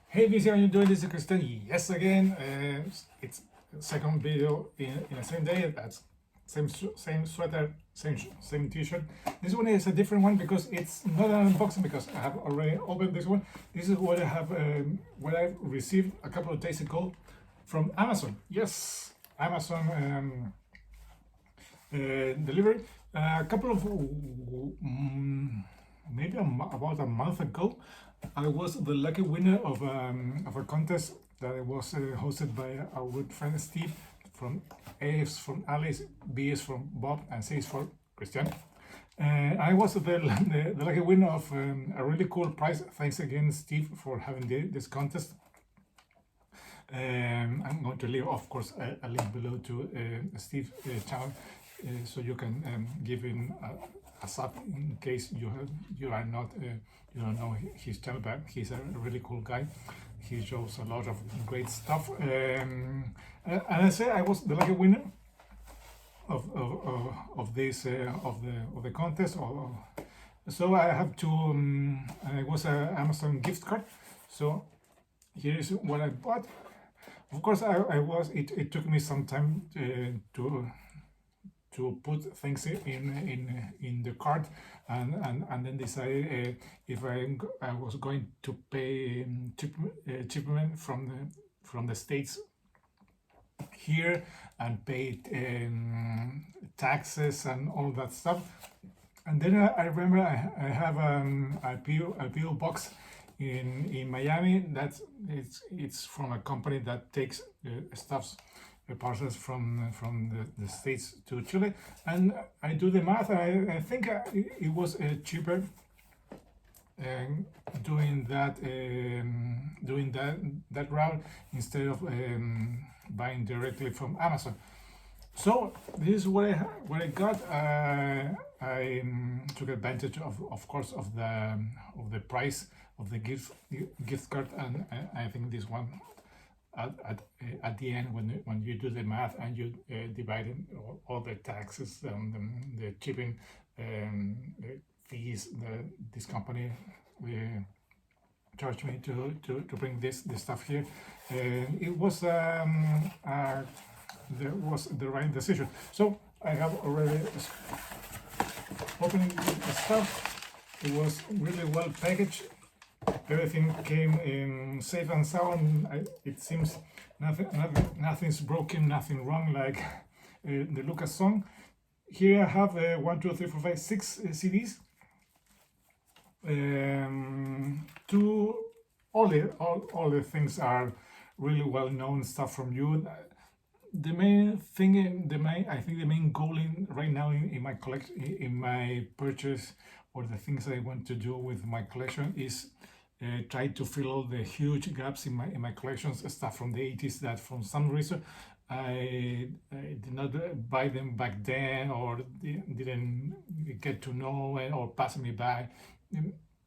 Hey VC, how you doing? This is Christian. Yes, again. It's second video in the same day. That's same sweater, same t-shirt. This one is a different one because it's not an unboxing because I have already opened this one. This is what I have, what I received a couple of days ago from Amazon. Yes, Amazon delivered a couple of maybe about a month ago. I was the lucky winner of a contest that was hosted by our good friend Steve. From A is from Alice, B is from Bob, and C is for Christian. I was the lucky winner of a really cool prize. Thanks again, Steve, for having this contest. I'm going to leave, of course, a link below to Steve's channel, so you can give him a sub in case you don't know his channel, but he's a really cool guy. He shows a lot of great stuff. And I say I was the lucky winner of this of the contest. So I have to. It was an Amazon gift card. So here is what I bought. Of course, it took me some time to put things in the cart and then decide if I was going to pay shipment from the States here and pay taxes and all that stuff. And then I remember I have a PO box in Miami. It's from a company that takes stuffs parcels from the States to Chile, and I do the math. I think it was cheaper doing that route instead of buying directly from Amazon. So this is what I got. I took advantage of course of the price of the gift card, and I think this one at the end when you do the math and you divide all the taxes and the shipping fees, this company charged me to bring this stuff here. It was the right decision. So I have already opened the stuff. It was really well packaged. Everything came in safe and sound. It seems nothing's broken, nothing wrong, like the Lucas song. Here I have 1, 2, 3, 4, 5, 6 CDs. All the things are really well known stuff from you. The main thing, I think the main goal right now in my collection, in my purchase, or the things I want to do with my collection is try to fill all the huge gaps in my collections, stuff from the 80s that for some reason I did not buy them back then, or didn't get to know it, or pass me by.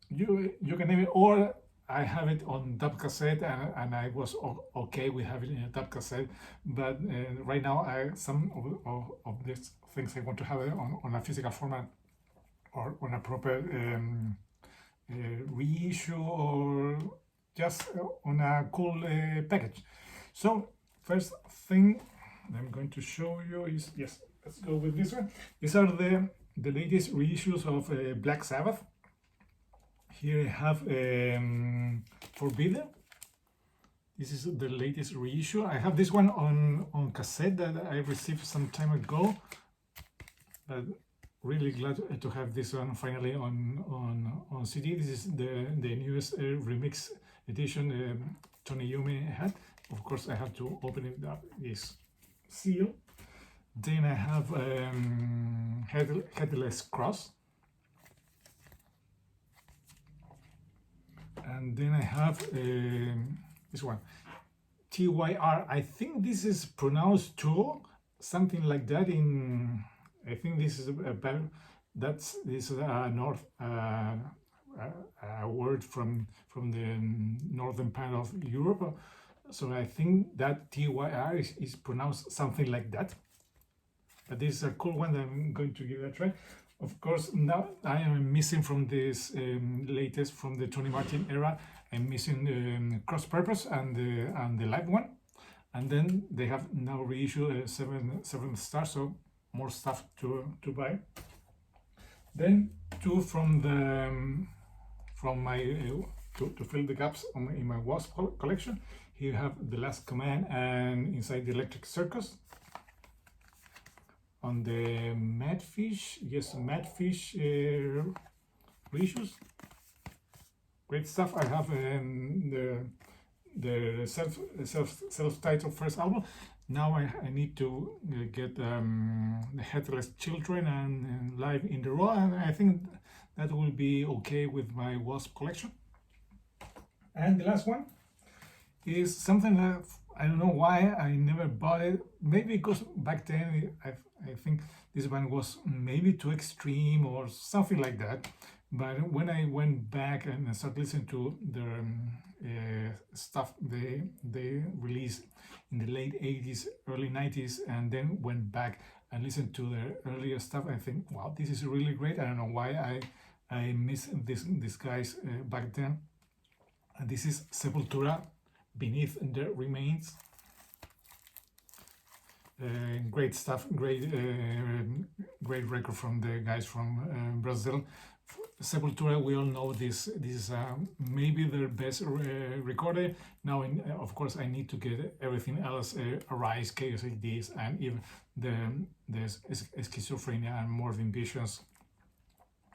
You can name it, or I have it on dub cassette, and I was okay with having it in a dub cassette. But right now, some of these things I want to have it on a physical format, or on a proper reissue, or just on a cool package. So first thing I'm going to show you is, yes, let's go with this one. These are the latest reissues of Black Sabbath. Here I have Forbidden. This is the latest reissue. I have this one on cassette that I received some time ago, but really glad to have this one finally on CD. This is the newest remix edition Tony Iommi had. Of course, I have to open it up, this seal. Then I have Headless Cross. And then I have this one, TYR. I think this is pronounced Tour, something like that. I think this is this is a word from the northern part of Europe. So I think that TYR is pronounced something like that. But this is a cool one that I'm going to give it a try. Of course, now I am missing from this latest, from the Tony Martin era. I'm missing Cross Purpose and the live one, and then they have now reissued seven stars, so more stuff to buy. Then two from the from my to fill the gaps in my Wasp collection. Here you have The Last Command and Inside the Electric Circus. On the Madfish, yes, Madfish reissues. Great stuff. I have the self-titled first album. Now I need to get the Headless Children and Live in the Raw, and I think that will be okay with my Wasp collection. And the last one is something that I don't know why I never bought it. Maybe because back then I think this one was maybe too extreme or something like that. But when I went back and started listening to the stuff they released in the late 80s, early 90s, and then went back and listened to their earlier stuff, I think, wow, this is really great. I don't know why I missed these guys back then. And this is Sepultura, Beneath the Remains. Great stuff, great record from the guys from Brazil. Sepultura, we all know this is maybe their best recorder. Now, of course, I need to get everything else, Arise, Chaos ADs, and even the Schizophrenia and Morbid Visions.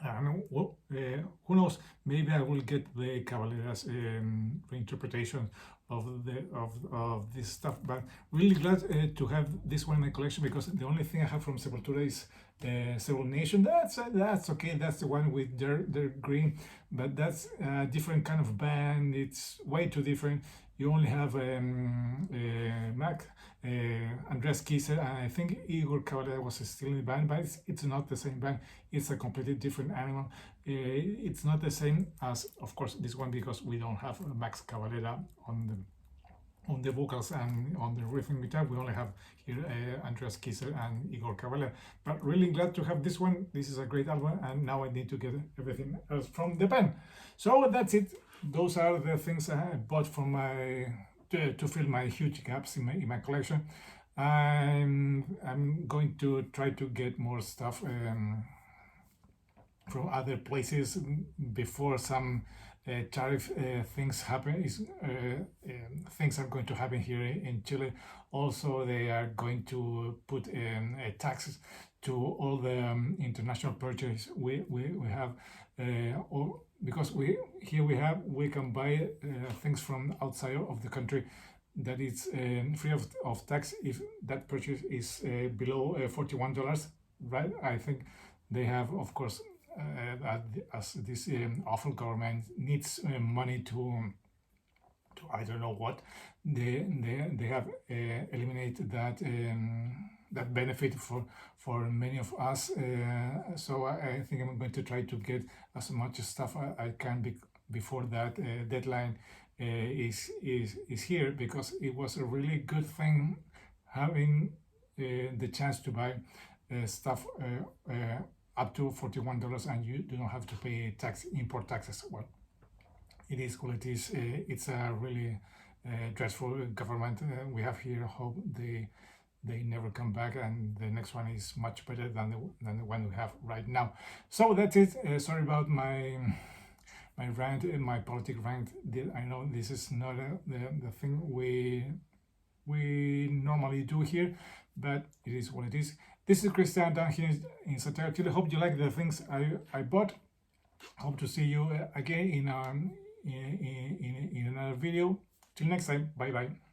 Who knows? Maybe I will get the Cavalera's reinterpretation of this stuff. But really glad to have this one in my collection, because the only thing I have from Sepultura is Several Nation. That's okay. That's the one with their green, but that's a different kind of band. It's way too different. You only have Mac, Andreas Kisser, and I think Igor Cavalera was still in the band, but it's not the same band. It's a completely different animal. It's not the same as, of course, this one, because we don't have Max Cavalera on the vocals and on the rhythm guitar. We only have here Andreas Kisser and Igor Cavalera. But really glad to have this one. This is a great album, and now I need to get everything else from the band. So that's it. Those are the things I bought from my to fill my huge gaps in my collection. I'm going to try to get more stuff from other places before some tariff things happen. Things are going to happen here in Chile. Also, they are going to put taxes to all the international purchase we have, because we can buy things from outside of the country that is free of tax if that purchase is below $41, right? I think they have, of course, as this awful government needs money to I don't know what, they have eliminated that benefit for many of us. So I think I'm going to try to get as much stuff I can before that deadline is here, because it was a really good thing having the chance to buy stuff up to $41, and you do not have to pay import taxes. Well, it is what it is. It's a really dreadful government we have here. Hope they never come back, and the next one is much better than the one we have right now. So that's it. Sorry about my rant, my political rant. I know this is not the thing we normally do here, but it is what it is. This is Christian down here in Santiago, Chile. Hope you like the things I bought. Hope to see you again in another video. Till next time, bye bye.